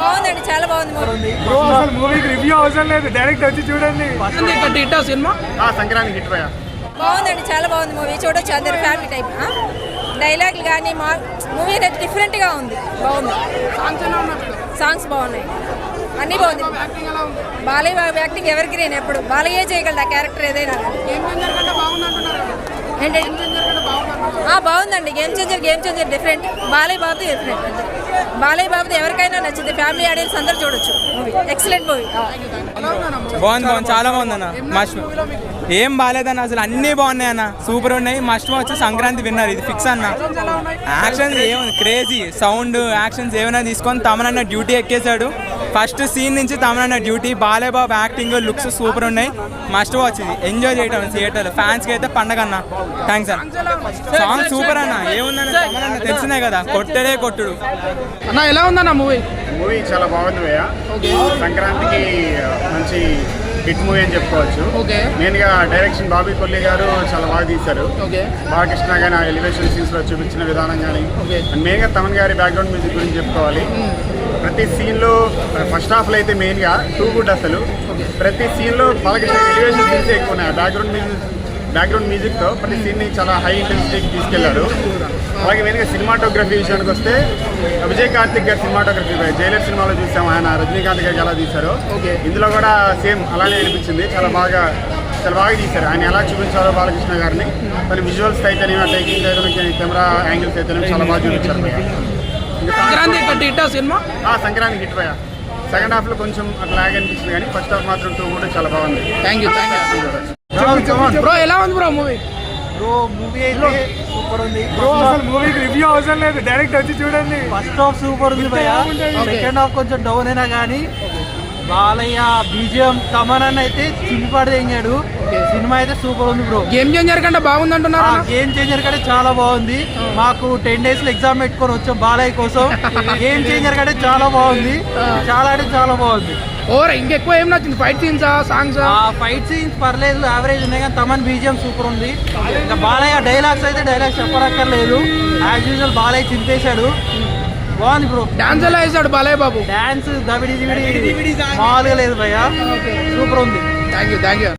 బాగుందండి, చాలా బాగుంది మూవీకి రివ్యూ అవసరం లేదు, డైరెక్ట్ వచ్చి చూడండి. సినిమా సంక్రాంతి హిట్ బాగుందండి, చాలా బాగుంది మూవీ. చూడొచ్చు అందరు ఫ్యామిలీ టైప్. డైలాగులు కానీ మూవీ అనేది డిఫరెంట్గా ఉంది, బాగుంది. సాంగ్స్ బాగున్నాయి, అన్నీ బాగుంది. బాలయ్య బాబు యాక్టింగ్ ఎవరికి నేను ఎప్పుడు బాలయ్యే చేయగలదు ఆ క్యారెక్టర్ ఏదైనా. బాగుందండి. Game changer different. బాలయ్య బాబుది డిఫరెంట్. బాలయ్య బాబుది ఎవరికైనా నచ్చింది. ఫ్యామిలీ ఆడియన్స్ అందరూ చూడొచ్చు మూవీ. Excellent movie. బాగుంది, చాలా బాగుంది అన్న. మస్ట్ ఏం బాగాలేదన్న, అసలు అన్నీ బాగున్నాయి అన్న, సూపర్ ఉన్నాయి. మస్ట్ వచ్చి సంక్రాంతి విన్నారు, ఇది ఫిక్స్ అన్న. యాక్షన్స్ ఏముంది, క్రేజీ సౌండ్ యాక్షన్స్ ఏమైనా తీసుకొని తమనన్న డ్యూటీ ఎక్కేశాడు. ఫస్ట్ సీన్ నుంచి తమనన్న duty. Balayya Babu acting looks super ఉన్నాయి. మస్ట్ వాచ్ ఇది, ఎంజాయ్ చేయటం థియేటర్లో. ఫ్యాన్స్కి అయితే పండగ అన్న. థ్యాంక్స్ అన్న. సాంగ్ సూపర్ అన్న. ఏముందన్న తమనన్న తెలిసినాయి కదా, కొట్టడే కొట్టుడు అన్న. ఎలా ఉందన్న మూవీ? మూవీ చాలా బాగుంది భయ్య. సంక్రాంతికి మంచి హిట్ మూవీ అని చెప్పుకోవచ్చు. మెయిన్గా డైరెక్షన్ బాబీ కొల్లి గారు చాలా బాగా తీశారు. బాలకృష్ణ కానీ ఆ ఎలివేషన్ సీన్స్ లో చూపించిన విధానం కానీ, మెయిన్గా తమన్ గారి బ్యాక్గ్రౌండ్ మ్యూజిక్ గురించి చెప్పుకోవాలి. ప్రతి సీన్లో ఫస్ట్ హాఫ్లో అయితే మెయిన్గా టూ గుడ్ అసలు. ప్రతి సీన్లో బాలకృష్ణ ఎలివేషన్ సీన్స్ ఎక్కువ ఉన్నాయి. బ్యాక్గ్రౌండ్ మ్యూజిక్తో ప్రతి సీన్ని చాలా హై ఇంటెన్సిటీకి తీసుకెళ్లారు. అలాగే మెయిన్గా సినిమాటోగ్రఫీ విషయానికి వస్తే విజయ్ కార్తిక్ గారి సినిమాటోగ్రఫీ జైలర్ సినిమాలో చూసాం, ఆయన రజనీకాంత్ గారికి ఎలా తీశారో ఇందులో కూడా సేమ్ అలానే అనిపించింది. చాలా బాగా తీశారు. ఆయన ఎలా చూపించారో బాలకృష్ణ గారిని, మరి విజువల్స్ అయితేనే, టేకింగ్ అయితేనే, కెమెరా యాంగిల్స్ అయితేనే చాలా బాగా చూపించారు. సంక్రాంతి హిట్ భయ్య. సెకండ్ హాఫ్లో కొంచెం అట్లా లాగ్ అనిపించింది, కానీ ఫస్ట్ హాఫ్ మాత్రం టూ కూడా చాలా బాగుంది. Thank you. బ్రో ఎలా ఉంది బ్రో మూవీ? మూవీ అయితే సూపర్ ఉంది. మూవీకి రివ్యూ అవసరం లేదు, డైరెక్ట్ వచ్చి చూడండి. ఫస్ట్ హాఫ్ సూపర్ ఉంది భయ్య. సెకండ్ హాఫ్ కొంచెం డౌన్ అయినా కానీ బాలయ్య బీజిఎం తమన్ అయితే చిన్నపాడు తెంగాడు. సినిమా అయితే సూపర్ ఉంది బ్రో. గేమ్ చేంజర్ కంటే బాగుంది అంటున్నారు. గేమ్ చేంజర్ కంటే చాలా బాగుంది. మాకు 10 days ఎగ్జామ్ పెట్టుకొని వచ్చాం బాలయ్య కోసం. గేమ్ చేంజర్ కంటే చాలా బాగుంది, చాలా అంటే చాలా బాగుంది. ఇంకెక్కువ ఏం నచ్చింది? Fight scenes, songs? Fight scenes పర్లేదు, యావరేజ్ ఉన్నాయి, కానీ తమన్ బీజిఎం సూపర్ ఉంది. ఇంకా బాలయ్య డైలాగ్స్ అయితే డైలాగ్స్ చెప్పనక్కర్లేదు. యాజ్ యూజువల్ బాలయ్య చింపేశాడు. బాగుంది బ్రో. డాన్స్ ఎలా వేసాడు బాలయ్య బాబు? డాన్స్ దబిడి మామూలుగా లేదు భయ్య, సూపర్ ఉంది. Thank you.